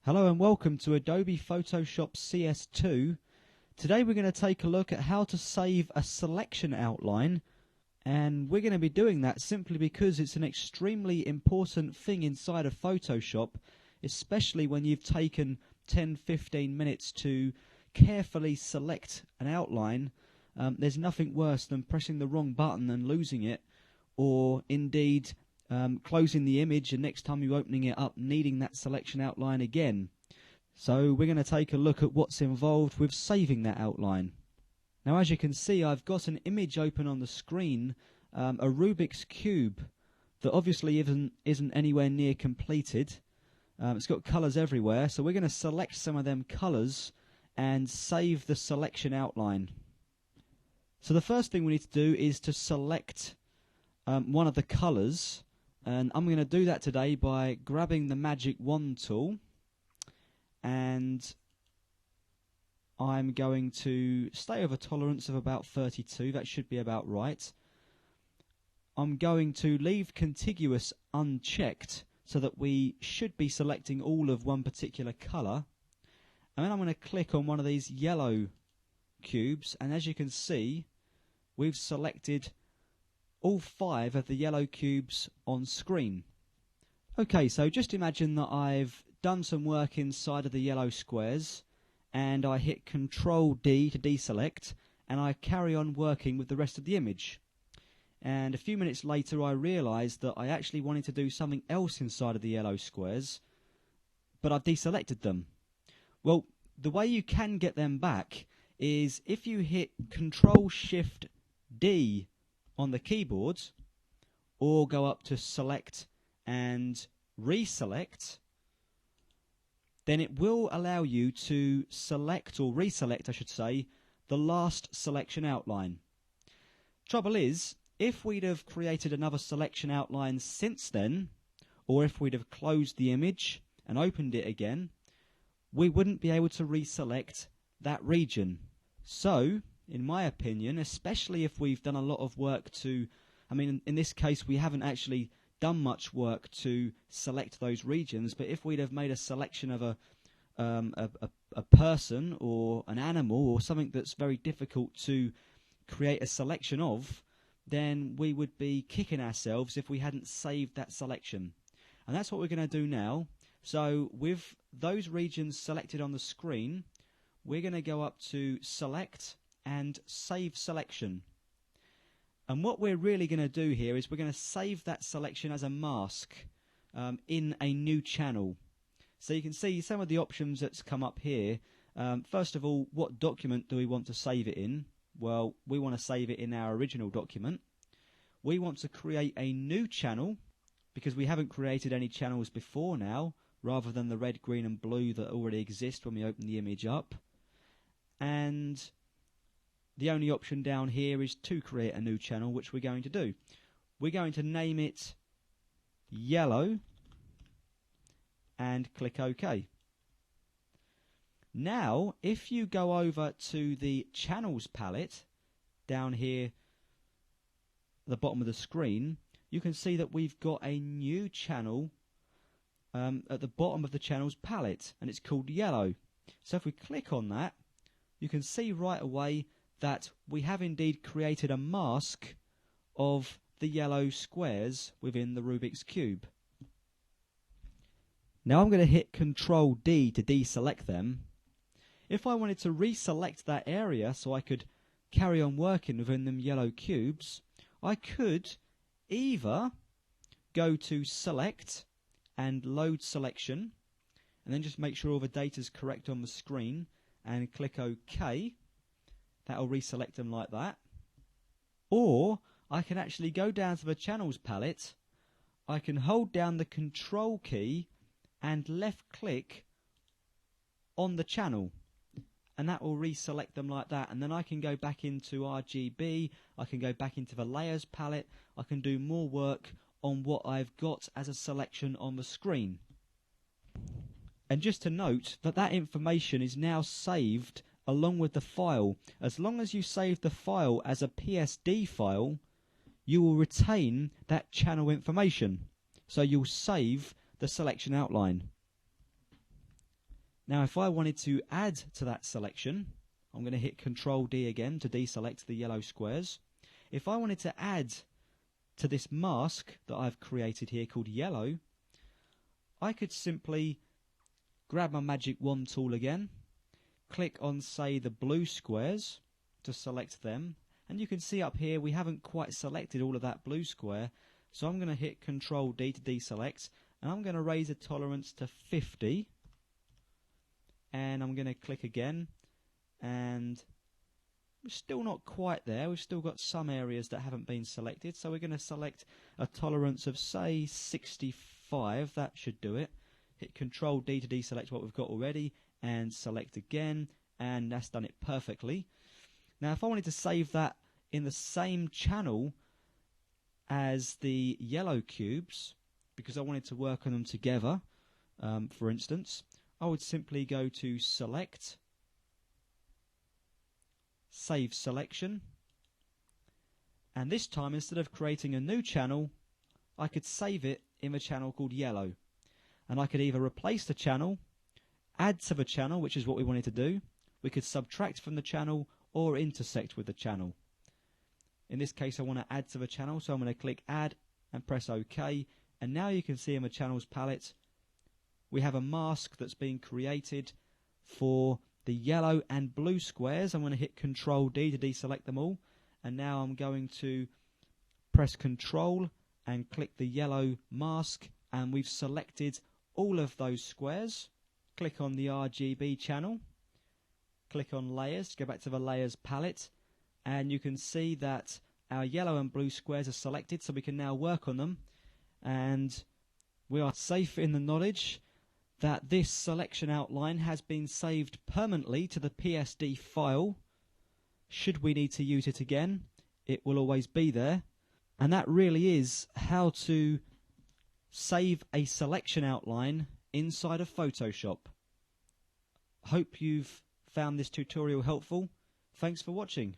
Hello and welcome to Adobe Photoshop CS2. Today we're going to take a look at how to save a selection outline, and we're going to be doing that simply because it's an extremely important thing inside of Photoshop, especially when you've taken 10-15 minutes to carefully select an outline. There's nothing worse than pressing the wrong button and losing it, or indeed closing the image and next time you're opening it up needing that selection outline again. So we're going to take a look at what's involved with saving that outline. Now, as you can see, I've got an image open on the screen, a Rubik's Cube that obviously isn't anywhere near completed. It's got colours everywhere, so we're going to select some of them colours and save the selection outline. So the first thing we need to do is to select one of the colours. And I'm going to do that today by grabbing the magic wand tool, and I'm going to stay with a tolerance of about 32. That should be about right. I'm going to leave contiguous unchecked so that we should be selecting all of one particular colour. And then I'm going to click on one of these yellow cubes, and as you can see, we've selected all 5 of the yellow cubes on screen. Okay, so just imagine that I've done some work inside of the yellow squares and I hit Control D to deselect and I carry on working with the rest of the image. And a few minutes later I realised that I actually wanted to do something else inside of the yellow squares, but I've deselected them. Well, the way you can get them back is if you hit Control Shift D on the keyboard, or go up to select and reselect, then it will allow you to select, or reselect I should say, the last selection outline. Trouble is, if we'd have created another selection outline since then, or if we'd have closed the image and opened it again, we wouldn't be able to reselect that region. So in my opinion, especially if we've done a lot of work to, in this case we haven't actually done much work to select those regions, but if we'd have made a selection of a person or an animal or something that's very difficult to create a selection of, then we would be kicking ourselves if we hadn't saved that selection. And that's what we're going to do now. So with those regions selected on the screen, we're going to go up to Select and Save Selection. And what we're really going to do here is we're going to save that selection as a mask in a new channel. So you can see some of the options that's come up here. First of all, what document do we want to save it in? Well, we want to save it in our original document. We want to create a new channel because we haven't created any channels before now, rather than the red, green and blue that already exist when we open the image up. And the only option down here is to create a new channel, which we're going to do. We're going to name it Yellow and click OK. Now, if you go over to the Channels palette down here at the bottom of the screen, you can see that we've got a new channel at the bottom of the Channels palette, and it's called Yellow. So if we click on that, you can see right away that we have indeed created a mask of the yellow squares within the Rubik's Cube. Now I'm going to hit Control D to deselect them. If I wanted to reselect that area so I could carry on working within them yellow cubes, I could either go to Select and Load Selection, and then just make sure all the data is correct on the screen, and click OK. That'll reselect them like that. Or I can actually go down to the Channels palette, I can hold down the Control key and left click on the channel, and that will reselect them like that. And then I can go back into RGB, I can go back into the Layers palette, I can do more work on what I've got as a selection on the screen. And just to note that that information is now saved along with the file. As long as you save the file as a PSD file, you will retain that channel information. So you'll save the selection outline. Now if I wanted to add to that selection, I'm going to hit Control D again to deselect the yellow squares. If I wanted to add to this mask that I've created here called yellow, I could simply grab my magic wand tool again, click on, say, the blue squares to select them, and you can see up here we haven't quite selected all of that blue square, so I'm going to hit Control D to deselect, and I'm going to raise the tolerance to 50, and I'm going to click again, and we're still not quite there. We've still got some areas that haven't been selected, so we're going to select a tolerance of, say, 65. That should do it. Hit Control D to deselect what we've got already, and select again, and that's done it perfectly. Now if I wanted to save that in the same channel as the yellow cubes, because I wanted to work on them together, for instance, I would simply go to Select, Save Selection, and this time instead of creating a new channel, I could save it in a channel called yellow, and I could either replace the channel, add to the channel, which is what we wanted to do, we could subtract from the channel, or intersect with the channel. In this case I want to add to the channel, so I'm going to click Add and press OK, and now you can see in the channels palette we have a mask that's been created for the yellow and blue squares. I'm going to hit Control D to deselect them all, and now I'm going to press Control and click the yellow mask, and we've selected all of those squares. Click on the RGB channel, click on Layers, go back to the Layers palette, and you can see that our yellow and blue squares are selected, so we can now work on them, and we are safe in the knowledge that this selection outline has been saved permanently to the PSD file. Should we need to use it again, it will always be there. And that really is how to save a selection outline inside of Photoshop. Hope you've found this tutorial helpful. Thanks for watching.